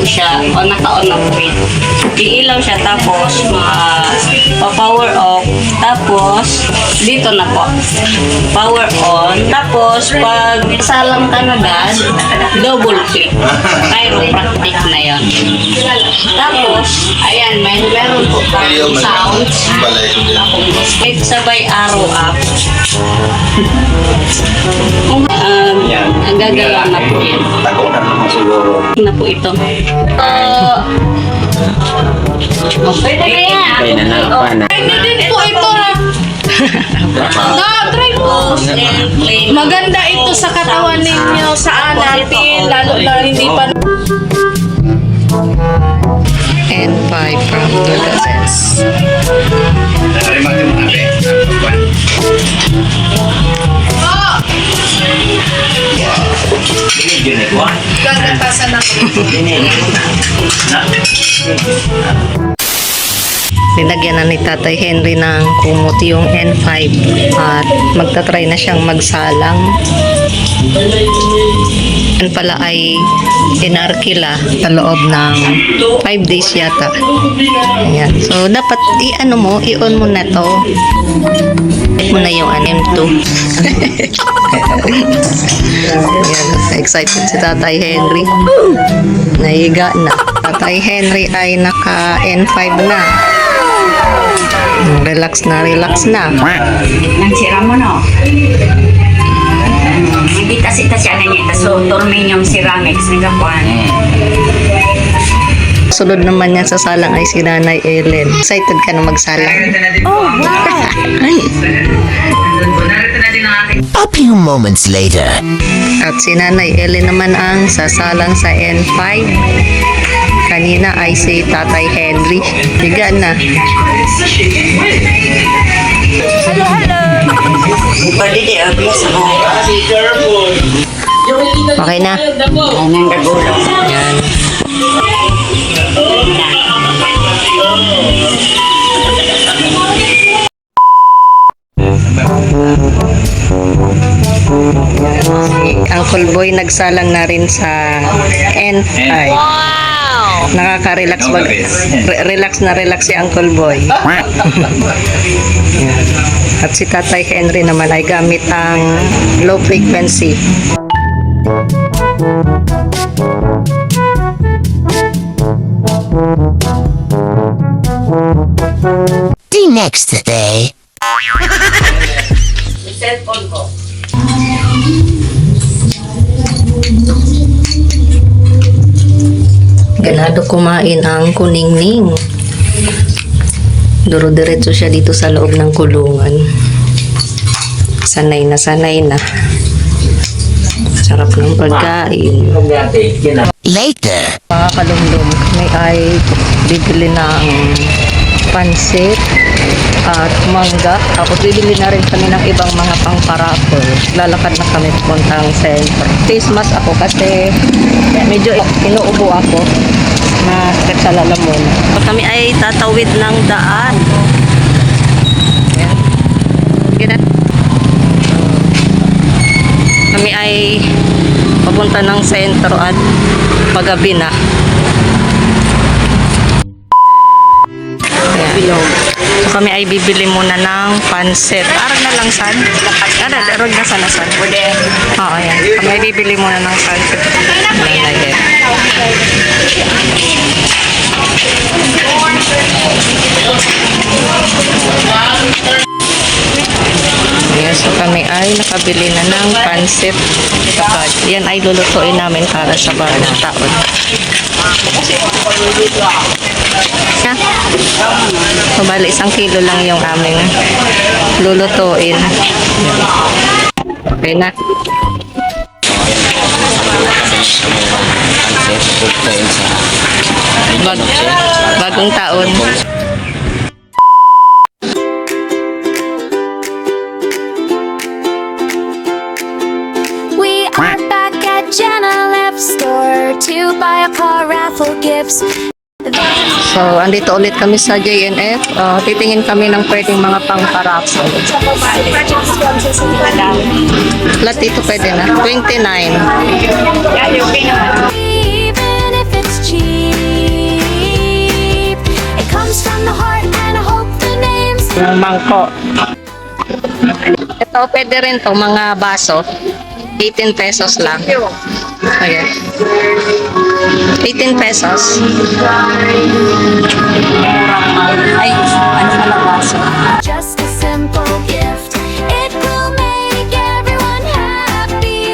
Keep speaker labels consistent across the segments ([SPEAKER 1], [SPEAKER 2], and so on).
[SPEAKER 1] po siya o naka-on na po yun. Iilaw siya tapos pa-power off. Tapos dito na po. Power on. Tapos pag salang ka na agad, double click. Chiropractic na yun. Tapos, ayan, meron po parang sounds. Click sabay arrow up. Ang gagalaw na po yun.
[SPEAKER 2] Tagunan naman siguro.
[SPEAKER 1] Na po ito. Okay na yan.
[SPEAKER 2] Kaya na nakapana.
[SPEAKER 3] Pwede din po ito ha. Na-try po. Maganda ito sa katawan ninyo, sa natin, lalo na hindi pa.
[SPEAKER 1] N5 from Dulases.
[SPEAKER 3] Gagatasan ako.
[SPEAKER 1] Nilagyan na ni Tatay Henry ng kumot yung N5 at magta-try na siyang magsalang. Yan pala ay inarkila sa loob ng 5 days yata. Ayan. So, dapat i-on mo na to. Mo na yung M2. Ayan. Excited si Tatay Henry. Nahiga na. Tatay Henry ay naka N5 na. Relax na.
[SPEAKER 4] Nagsira mo, no? Hindi kasi siya na niya. So, Torminium Ceramics, nagapuan.
[SPEAKER 1] Sunod naman yan sa salang ay si Nanay Ellen. Excited ka na magsalang?
[SPEAKER 3] Oh, wow!
[SPEAKER 5] A few moments later.
[SPEAKER 1] At si Nanay Ellen naman ang sasalang sa N5. Kanina ay si Tatay Henry. Higa na. Okay na.
[SPEAKER 4] Anong gagulong?
[SPEAKER 1] Yan. Uncle Boy nagsalang na rin sa N5. Nakaka-relax relax na relax si Uncle Boy. Yan. At si Tatay Henry naman ay gamit ang low frequency.
[SPEAKER 5] The next day.
[SPEAKER 4] Cellphone ko.
[SPEAKER 1] Ganado kumain ang kuningning. Duro-diretso siya dito sa loob ng kulungan. Sanay na. Sarap ng pagkain.
[SPEAKER 5] Later.
[SPEAKER 1] Mga kalumlum, kami ay bibili ng pansit at mangga. Tapos bibili na rin kami ng ibang mga pang-parapol. Lalakad na kami puntang sentro. Christmas ako kasi medyo inuubo ako na sakit sa lalamunan. Kami ay tatawid ng daan. Ayan. Ganun. Kami ay papunta ng sentro at paggabi na. Ayan. So kami ay bibili muna ng pansit. Arag na lang san? Arag na san? Oo, ayan. Kami ay bibili muna ng pansit. Nalagay. Ayan, so kami ay nakabili na ng pansit. Yan ay lulutuin namin para sa bagong taon. Yeah. So, bali, 1 kilo lang yung aming lulutuin. Okay na. Bagong taon.
[SPEAKER 6] We are back at Jenna Left Store to buy a car raffle gifts.
[SPEAKER 1] So, andito ulit kami sa JNF. Titingin kami ng pwedeng mga pang-parapol. Lahat dito pwede na. 29.
[SPEAKER 6] Even if it's cheap.
[SPEAKER 1] Yung mangko. Ito, pwede rin to mga baso. 18 pesos lang. Ayan. 18 pesos.
[SPEAKER 4] Ay, ano pala baso?
[SPEAKER 6] Just a simple gift, it will make everyone happy.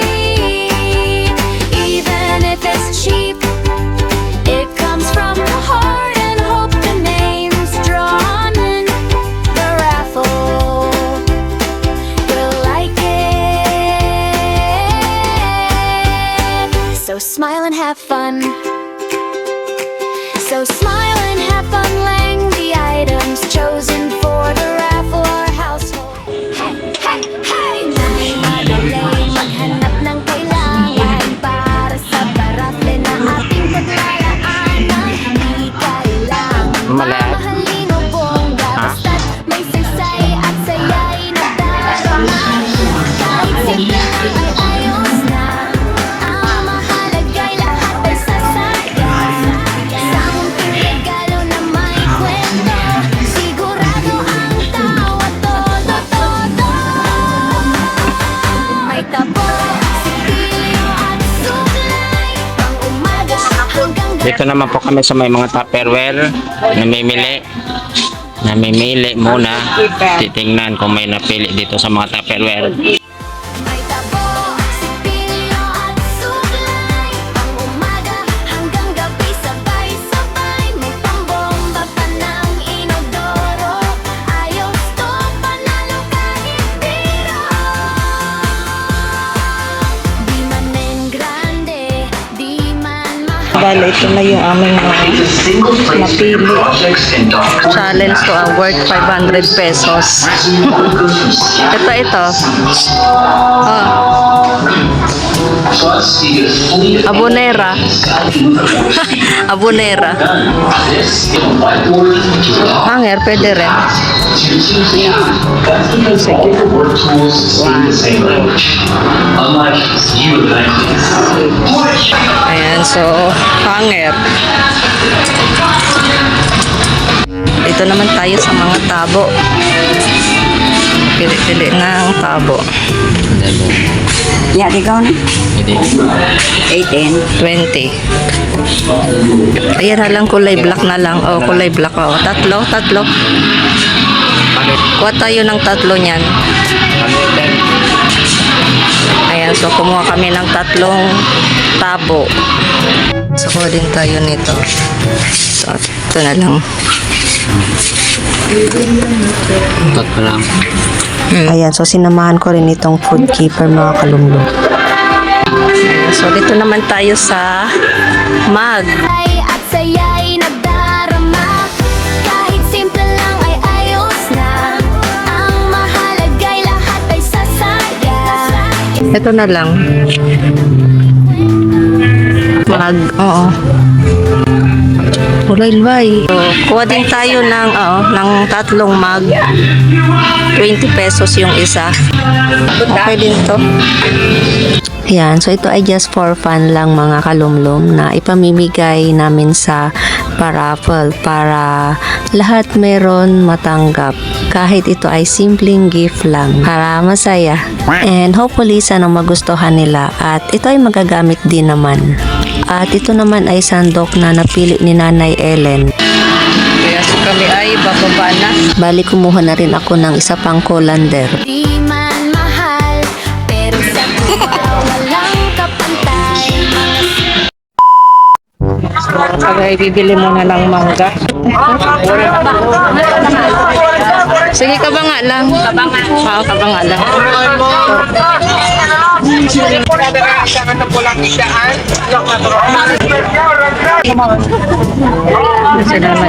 [SPEAKER 6] Even if it's cheap, it comes from the heart and hope the names drawn in the raffle will like it. So smile and have fun. So smile and have fun, laying the items chosen for the raffle or household. Hey, hey, hey! Na'y madali maghanap ng kailangan para sa parafle na ating paglalaanan. Di kailangan mamahalin o bongga, basta't may saysay at saya'y nadarama. Kahit simple lang ay ayos na, ang mahalaga'y lahat ay sasaya. Sa munting regalo na may kwento, sigurado ang tawa todo-todo. May tabo, sipilyo at suklay, pang umaga hanggang
[SPEAKER 2] Dito naman po kami sa may mga Tupperware. Namimili muna. Titingnan kung may napili dito sa mga Tupperware.
[SPEAKER 6] may tabo, sipilyo at suklay, pang umaga hanggang gabi sabay-sabay. May pambomba pa ng inodoro, ayos to, panalo kahit biro. Di man men grande, di man mahal.
[SPEAKER 1] Bale, ito na yung aming napili. Challenge to worth 500 pesos. Ito. Abonera. Abonera. Hanger, pwede rin. Ayan, so, hanger. Ito naman tayo sa mga tabo. Pili-pili ng tabo.
[SPEAKER 4] Yeah, ikaw na. 18.
[SPEAKER 1] 20. Ayan na lang, kulay black na lang. Oh, kulay black. Oh, tatlo. Kuha tayo ng tatlo niyan. Ayan, so kumuha kami ng tatlong tabo. So, kuha din tayo nito. So, ito na lang.
[SPEAKER 7] Ayan, so sinamahan ko rin itong food keeper mga kalumlum.
[SPEAKER 1] Ayan, so, dito naman tayo sa mug.
[SPEAKER 6] Ay at saya'y nagdarama, kahit simple lang ay ayos na, ang mahalaga'y lahat ay sasaya.
[SPEAKER 1] Ito na lang. Mug, oo. Kulay-lay. So, kuha din tayo ng tatlong mug. 20 pesos yung isa. Okay din to.
[SPEAKER 7] Ayan, so ito ay just for fun lang mga kalumlum na ipamimigay namin sa paraffle para lahat meron matanggap. Kahit ito ay simpleng gift lang para masaya. And hopefully sana magustuhan nila at ito ay magagamit din naman. At ito naman ay sandok na napili ni Nanay Ellen.
[SPEAKER 1] Kaya so kami ay bababa na.
[SPEAKER 7] Bali kumuha na rin ako ng isa pang colander.
[SPEAKER 6] Di man mahal, pero sa puso walang kapantay.
[SPEAKER 1] So, ay bibili muna ng mangga. Sige, kabanga lang. Oo, kabanga lang. Salamat.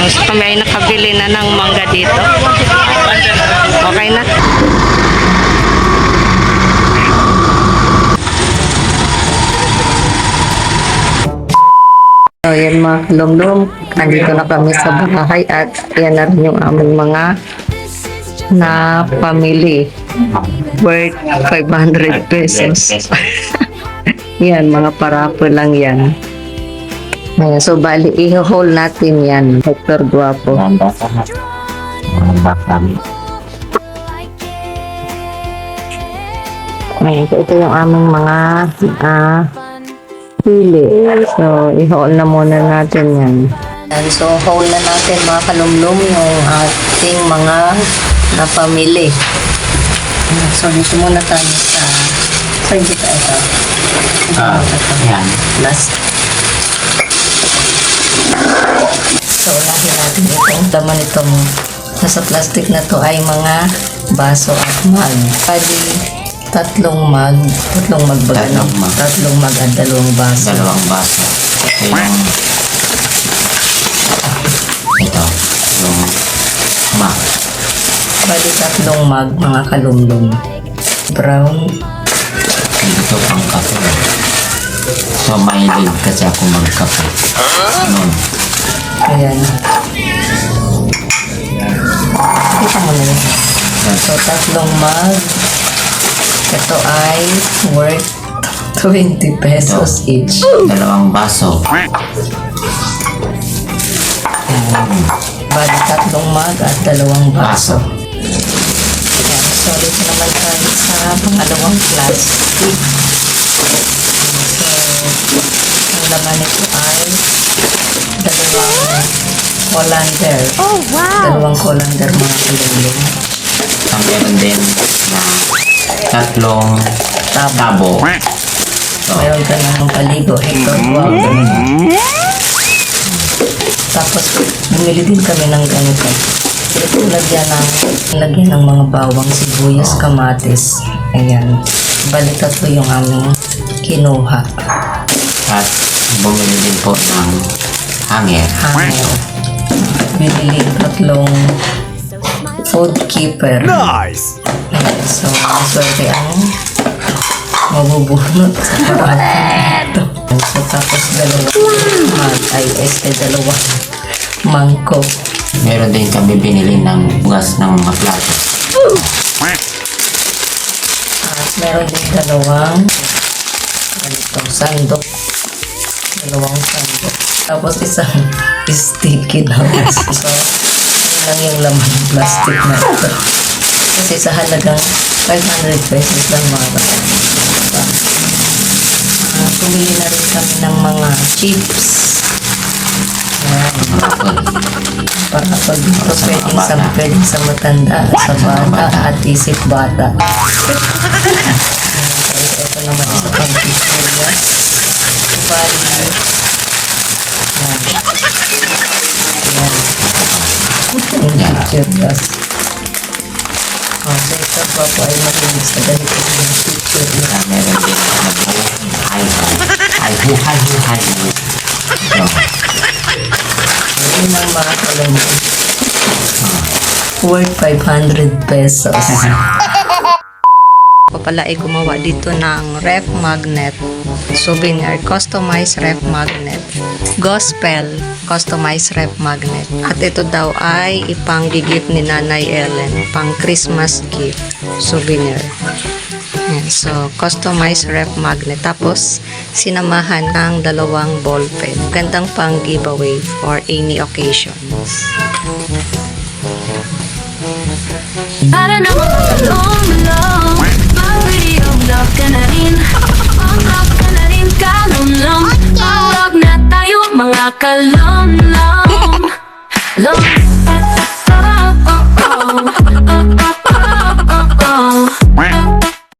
[SPEAKER 1] So, kami ay nakabili na ng mangga dito. Okay na. So, yan mga kalumlum, andito na kami sa bahay at yan na rin yung aming mga na pamili worth 500 pesos. Yan, mga parapo lang yan. Ayan, so bali, i-hold natin yan. Hector Guapo.
[SPEAKER 2] Ganda sa hat. Mga bakami.
[SPEAKER 1] Ayan, so ito yung aming mga pili. So, i-hold na muna natin yan. And so, hold na natin mga kalumlum yung ating mga napamili. So, dito muna tayo sa hindi ka ito.
[SPEAKER 2] Yan.
[SPEAKER 1] Last. So, unahin natin itong laman itong nasa plastic na to ay mga baso at mug. Pwede tatlong mug ba?
[SPEAKER 2] Tatlong mug.
[SPEAKER 1] Tatlong mug at dalawang baso.
[SPEAKER 2] Dalawang baso. Ito yung mak.
[SPEAKER 1] Bali tatlong mug mga kalumlum. Brown.
[SPEAKER 2] Ito pang kape. So, mahilig kasi ako magkape. Noon.
[SPEAKER 1] Ayan. Kita mo na yun. So, tatlong mug. Ito ay worth 20 pesos each.
[SPEAKER 2] Dalawang baso.
[SPEAKER 1] Bali, tatlong mug at dalawang baso. Ayan. So, dito naman tayo sa pangalawang plastic. So, ang laman nito ay dalawang colander.
[SPEAKER 6] Oh, wow!
[SPEAKER 1] Dalawang colander mga kalumlum.
[SPEAKER 2] Ang meron din na tatlong tabo. So,
[SPEAKER 1] Mayroon ka ng paligo, Hector Guapo. Tapos, bumili din kami ng ganito. Ito, lagyan ng mga bawang, sibuyas, kamatis. Ayan. Bali, tatlo yung aming kinuha.
[SPEAKER 2] at bumili din po ng hanger.
[SPEAKER 1] Hanger. Binili tatlong food keeper.
[SPEAKER 5] Nice!
[SPEAKER 1] Ayan. So, maswerte ang mabubunot sa paraan ito. So, tapos dalawang mangkok.
[SPEAKER 2] Meron din kami binili ng bugas ng mga plato.
[SPEAKER 1] At meron din dalawang sandok. Dalawang sandok. Tapos isang sticky nuts. So, yun lang yung laman ng plastic na ito. Kasi sa halagang 500 pesos lang mga bata. Pumili na rin kami ng mga chips. Ayan. Para pag pwedeng sa matanda at sa bata at isip bata. Ito naman isa pang pizzeria. Bali. Ayan. Pictures. So ito po ay mahilig sa ganito yung picture.
[SPEAKER 2] Meron din na hi.
[SPEAKER 1] Yun ang mga kalungkot. Worth 500 pesos. Ako pala ay gumawa dito ng ref magnet, souvenir, customized ref magnet, gospel, customized ref magnet. At ito daw ay ipang-gift ni Nanay Ellen, pang Christmas gift, souvenir. Yan, so, customized ref magnet. Tapos, sinamahan ng dalawang ball pen. Gandang pang giveaway for any occasions.
[SPEAKER 6] Para naman matulong-long mag-video vlog ka na rin. Mag-vlog ka na rin, kalong-long. Mag-vlog na tayo mga kalong-long. Long